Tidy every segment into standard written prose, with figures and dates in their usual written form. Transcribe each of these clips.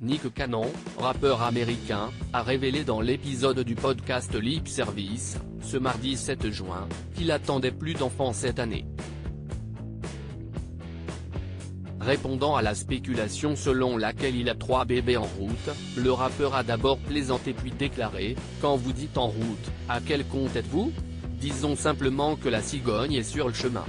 Nick Cannon, rappeur américain, a révélé dans l'épisode du podcast Lip Service, ce mardi 7 juin, qu'il attendait plus d'enfants cette année. Répondant à la spéculation selon laquelle il a 3 bébés en route, le rappeur a d'abord plaisanté puis déclaré « Quand vous dites en route, à quel compte êtes-vous ? Disons simplement que la cigogne est sur le chemin. »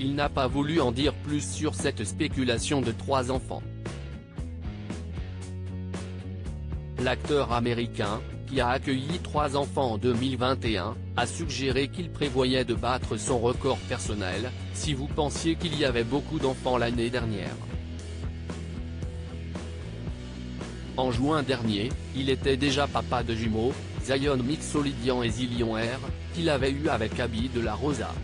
Il n'a pas voulu en dire plus sur cette spéculation de 3 enfants. L'acteur américain, qui a accueilli 3 enfants en 2021, a suggéré qu'il prévoyait de battre son record personnel, si vous pensiez qu'il y avait beaucoup d'enfants l'année dernière. En juin dernier, il était déjà papa de jumeaux, Zion Mixolydian et Zillion R, qu'il avait eu avec Abby de la Rosa.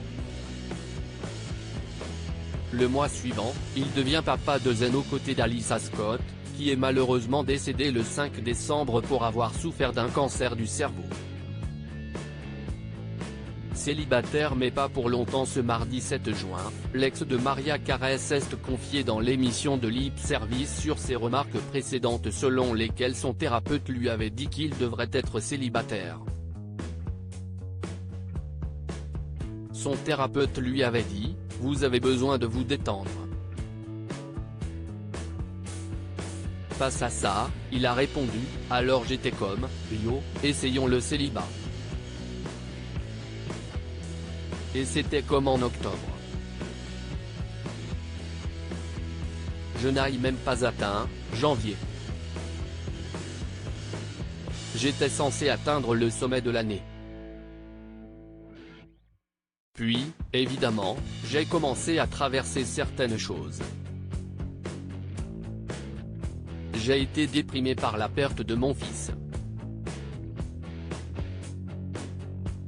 Le mois suivant, il devient papa de Zen aux côtés d'Alyssa Scott, qui est malheureusement décédée le 5 décembre pour avoir souffert d'un cancer du cerveau. Célibataire mais pas pour longtemps ce mardi 7 juin, l'ex de Mariah Carey s'est confié dans l'émission de Lip Service sur ses remarques précédentes selon lesquelles son thérapeute lui avait dit qu'il devrait être célibataire. Son thérapeute lui avait dit « Vous avez besoin de vous détendre ». Face à ça, il a répondu « Alors j'étais comme, yo, essayons le célibat ». Et c'était comme en octobre. Je n'ai même pas atteint, janvier. J'étais censé atteindre le sommet de l'année. Puis, évidemment, j'ai commencé à traverser certaines choses. J'ai été déprimé par la perte de mon fils.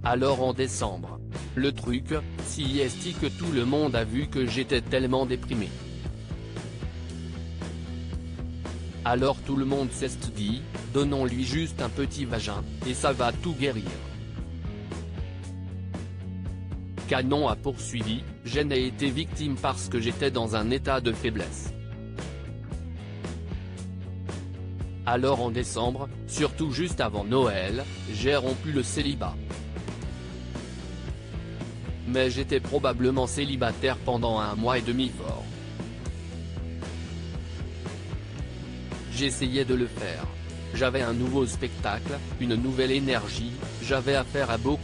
Alors en décembre. Le truc, si est que tout le monde a vu que j'étais tellement déprimé. Alors tout le monde s'est dit, donnons-lui juste un petit vagin, et ça va tout guérir. Cannon a poursuivi, je n'ai été victime parce que j'étais dans un état de faiblesse. Alors en décembre, surtout juste avant Noël, j'ai rompu le célibat. Mais j'étais probablement célibataire pendant 1 mois et demi fort. J'essayais de le faire. J'avais un nouveau spectacle, une nouvelle énergie, j'avais affaire à beaucoup.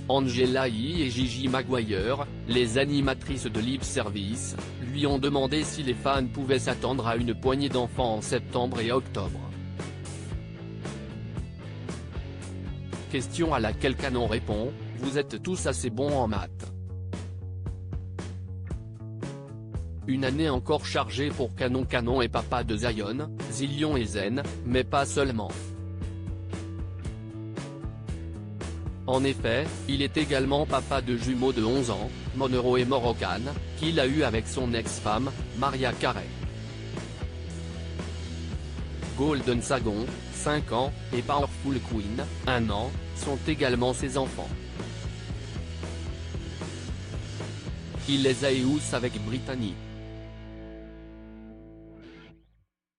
Angela Yee et Gigi Maguire, les animatrices de Lip Service, lui ont demandé si les fans pouvaient s'attendre à une poignée d'enfants en septembre et octobre. Question à laquelle Cannon répond, « Vous êtes tous assez bons en maths. » Une année encore chargée pour Cannon. Cannon est papa de Zion, Zillion et Zen, mais pas seulement. En effet, il est également papa de jumeaux de 11 ans, Monroe et Moroccan, qu'il a eu avec son ex-femme, Mariah Carey. Golden Sagon, 5 ans, et Powerful Queen, 1 an, sont également ses enfants. Il les a eus avec Brittany.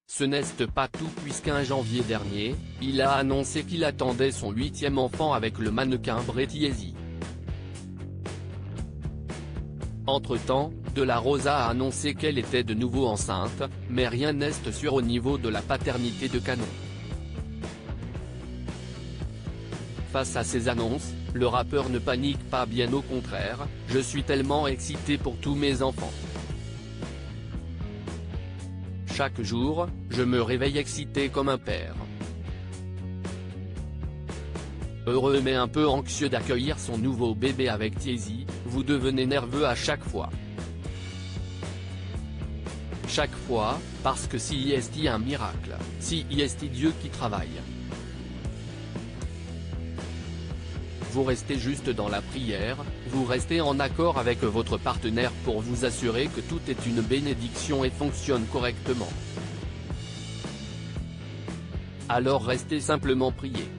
Ce n'est pas tout puisqu'un janvier dernier, il a annoncé qu'il attendait son 8e enfant avec le mannequin Bret Easy. Entre-temps, De La Rosa a annoncé qu'elle était de nouveau enceinte, mais rien n'est sûr au niveau de la paternité de Cannon. Face à ces annonces, le rappeur ne panique pas, bien au contraire, « Je suis tellement excité pour tous mes enfants. Chaque jour, je me réveille excité comme un père. » Heureux mais un peu anxieux d'accueillir son nouveau bébé avec Tiezi, vous devenez nerveux à chaque fois. Chaque fois, parce que si est un miracle, si est Dieu qui travaille. Vous restez juste dans la prière, vous restez en accord avec votre partenaire pour vous assurer que tout est une bénédiction et fonctionne correctement. Alors restez simplement prier.